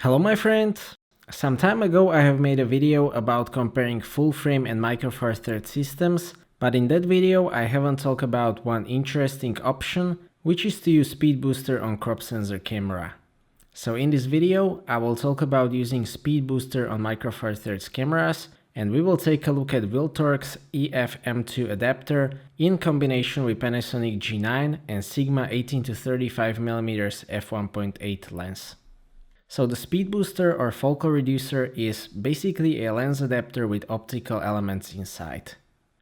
Hello my friend! Some time ago I have made a video about comparing full frame and micro four thirds systems, but in that video I haven't talked about one interesting option, which is to use Speedbooster on crop sensor camera. So in this video I will talk about using Speedbooster on micro four thirds cameras, and we will take a look at Viltrox EF-M2 adapter in combination with Panasonic G9 and Sigma 18-35mm F1.8 lens. So the Speedbooster or focal reducer is basically a lens adapter with optical elements inside.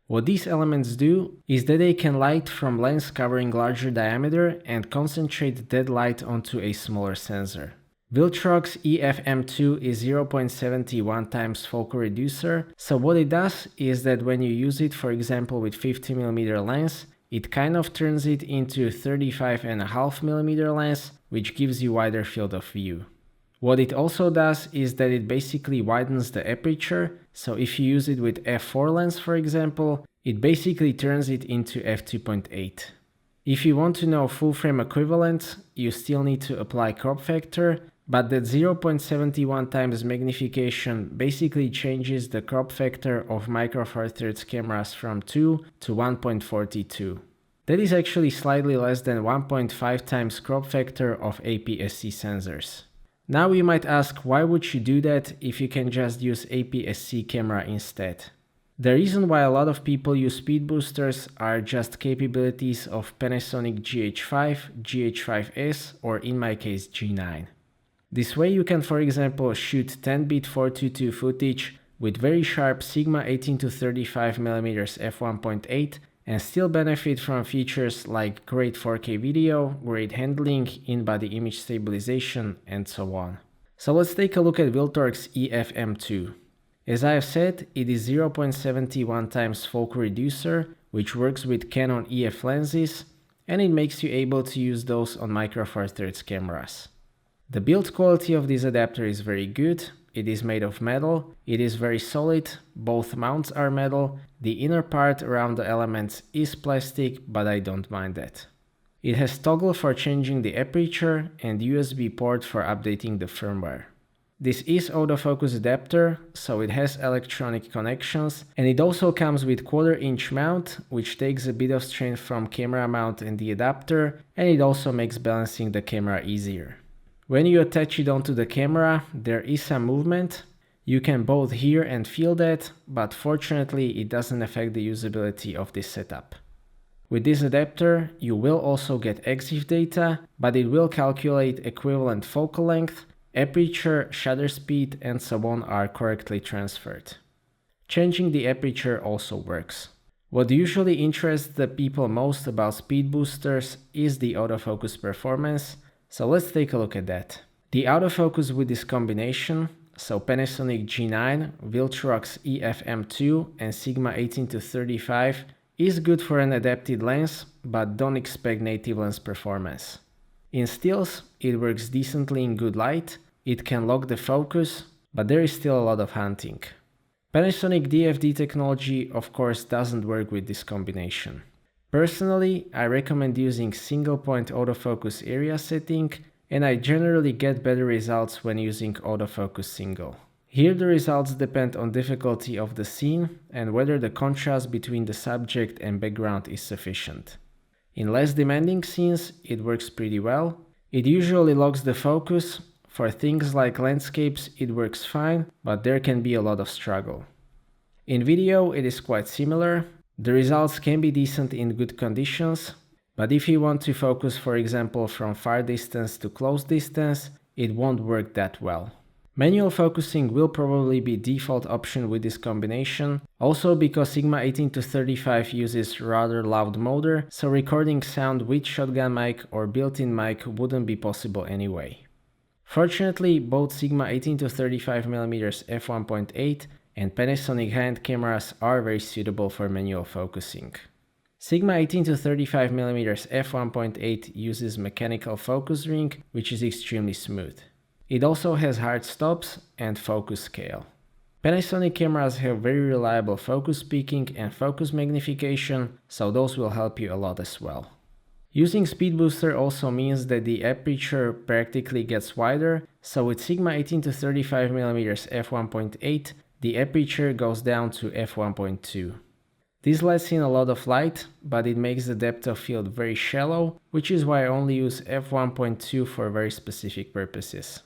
What these elements do is that they can light from lens covering larger diameter and concentrate that light onto a smaller sensor. Viltrox EF-M2 is 0.71 times focal reducer, so what it does is that when you use it, for example with 50mm lens, it kind of turns it into 35.5mm lens, which gives you wider field of view. What it also does is that it basically widens the aperture, so if you use it with f4 lens for example, it basically turns it into f2.8. If you want to know full frame equivalent, you still need to apply crop factor, but that 0.71 times magnification basically changes the crop factor of micro four thirds cameras from 2 to 1.42. That is actually slightly less than 1.5 times crop factor of APS-C sensors. Now you might ask, why would you do that if you can just use APS-C camera instead? The reason why a lot of people use speed boosters are just capabilities of Panasonic GH5, GH5S, or in my case G9. This way you can, for example, shoot 10-bit 422 footage with very sharp Sigma 18-35mm f1.8 and still benefit from features like great 4K video, great handling, in-body image stabilization, and so on. So let's take a look at Viltrox EF-M2. As I have said, it is 0.71 times focal reducer, which works with Canon EF lenses, and it makes you able to use those on micro four thirds cameras. The build quality of this adapter is very good. It is made of metal, it is very solid, both mounts are metal, the inner part around the elements is plastic, but I don't mind that. It has toggle for changing the aperture and USB port for updating the firmware. This is autofocus adapter, so it has electronic connections, and it also comes with 1/4-inch mount, which takes a bit of strain from camera mount and the adapter, and it also makes balancing the camera easier. When you attach it onto the camera, there is some movement. You can both hear and feel that, but fortunately it doesn't affect the usability of this setup. With this adapter, you will also get EXIF data, but it will calculate equivalent focal length, aperture, shutter speed, and so on are correctly transferred. Changing the aperture also works. What usually interests the people most about speed boosters is the autofocus performance. So let's take a look at that. The autofocus with this combination, so Panasonic G9, Viltrox EF-M2 and Sigma 18-35 is good for an adapted lens, but don't expect native lens performance. In stills, it works decently in good light, it can lock the focus, but there is still a lot of hunting. Panasonic DFD technology of course doesn't work with this combination. Personally, I recommend using single point autofocus area setting, and I generally get better results when using autofocus single. Here the results depend on difficulty of the scene and whether the contrast between the subject and background is sufficient. In less demanding scenes, it works pretty well. It usually locks the focus. For things like landscapes, it works fine, but there can be a lot of struggle. In video, it is quite similar. The results can be decent in good conditions, but if you want to focus, for example, from far distance to close distance, it won't work that well. Manual focusing will probably be default option with this combination, also because Sigma 18-35 uses rather loud motor, so recording sound with shotgun mic or built-in mic wouldn't be possible anyway. Fortunately, both Sigma 18-35mm f1.8 and Panasonic high-end cameras are very suitable for manual focusing. Sigma 18-35mm f1.8 uses mechanical focus ring, which is extremely smooth. It also has hard stops and focus scale. Panasonic cameras have very reliable focus peaking and focus magnification, so those will help you a lot as well. Using Speedbooster also means that the aperture practically gets wider, so with Sigma 18-35mm f1.8, the aperture goes down to f1.2. This lets in a lot of light, but it makes the depth of field very shallow, which is why I only use f1.2 for very specific purposes.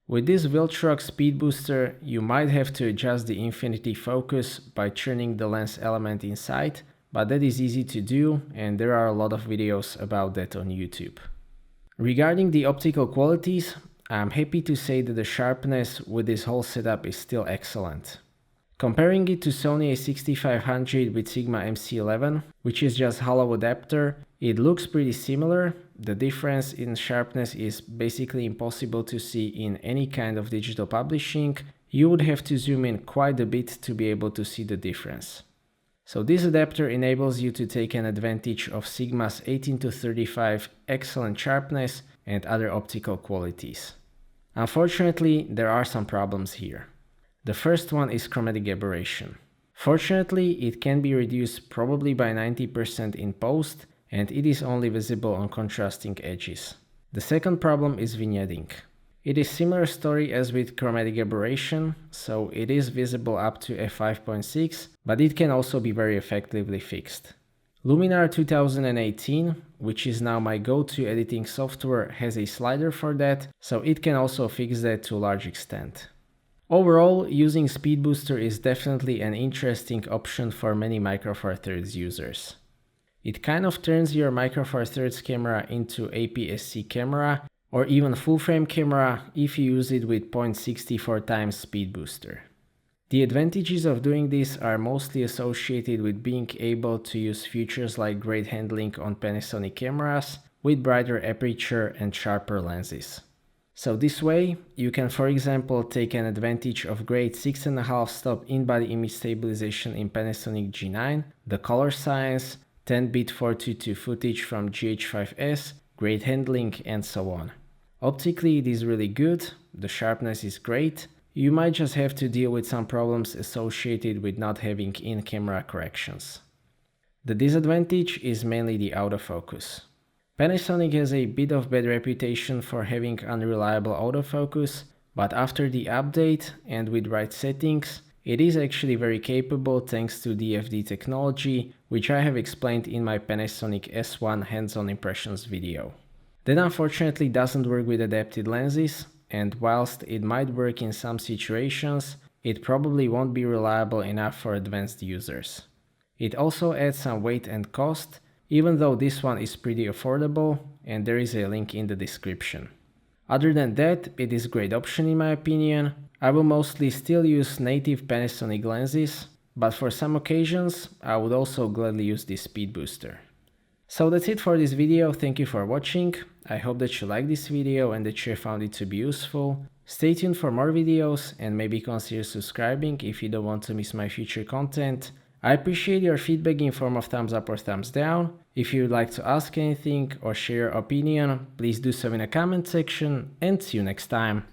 With this Viltrox Speedbooster, you might have to adjust the infinity focus by turning the lens element inside, but that is easy to do, and there are a lot of videos about that on YouTube. Regarding the optical qualities, I'm happy to say that the sharpness with this whole setup is still excellent. Comparing it to Sony a6500 with Sigma MC11, which is just hollow adapter, it looks pretty similar. The difference in sharpness is basically impossible to see in any kind of digital publishing. You would have to zoom in quite a bit to be able to see the difference. So this adapter enables you to take an advantage of Sigma's 18-35 excellent sharpness and other optical qualities. Unfortunately, there are some problems here. The first one is chromatic aberration. Fortunately, it can be reduced probably by 90% in post, and it is only visible on contrasting edges. The second problem is vignetting. It is similar story as with chromatic aberration, so it is visible up to f5.6, but it can also be very effectively fixed. Luminar 2018, which is now my go-to editing software, has a slider for that, so it can also fix that to a large extent. Overall, using Speedbooster is definitely an interesting option for many Micro Four Thirds users. It kind of turns your Micro Four Thirds camera into APS-C camera, or even full frame camera if you use it with 0.64 times Speedbooster. The advantages of doing this are mostly associated with being able to use features like great handling on Panasonic cameras with brighter aperture and sharper lenses. So this way, you can for example take an advantage of great 6.5 stop in-body image stabilization in Panasonic G9, the color science, 10-bit 422 footage from GH5S, great handling, and so on. Optically it is really good, the sharpness is great, you might just have to deal with some problems associated with not having in-camera corrections. The disadvantage is mainly the autofocus. Panasonic has a bit of bad reputation for having unreliable autofocus, but after the update and with right settings, it is actually very capable thanks to DFD technology, which I have explained in my Panasonic S1 hands-on impressions video. That unfortunately doesn't work with adapted lenses, and whilst it might work in some situations, it probably won't be reliable enough for advanced users. It also adds some weight and cost, even though this one is pretty affordable, and there is a link in the description. Other than that, it is a great option in my opinion. I will mostly still use native Panasonic lenses, but for some occasions I would also gladly use this Speedbooster. So that's it for this video, thank you for watching, I hope that you liked this video and that you found it to be useful. Stay tuned for more videos and maybe consider subscribing if you don't want to miss my future content. I appreciate your feedback in form of thumbs up or thumbs down. If you would like to ask anything or share your opinion, please do so in the comment section, and see you next time.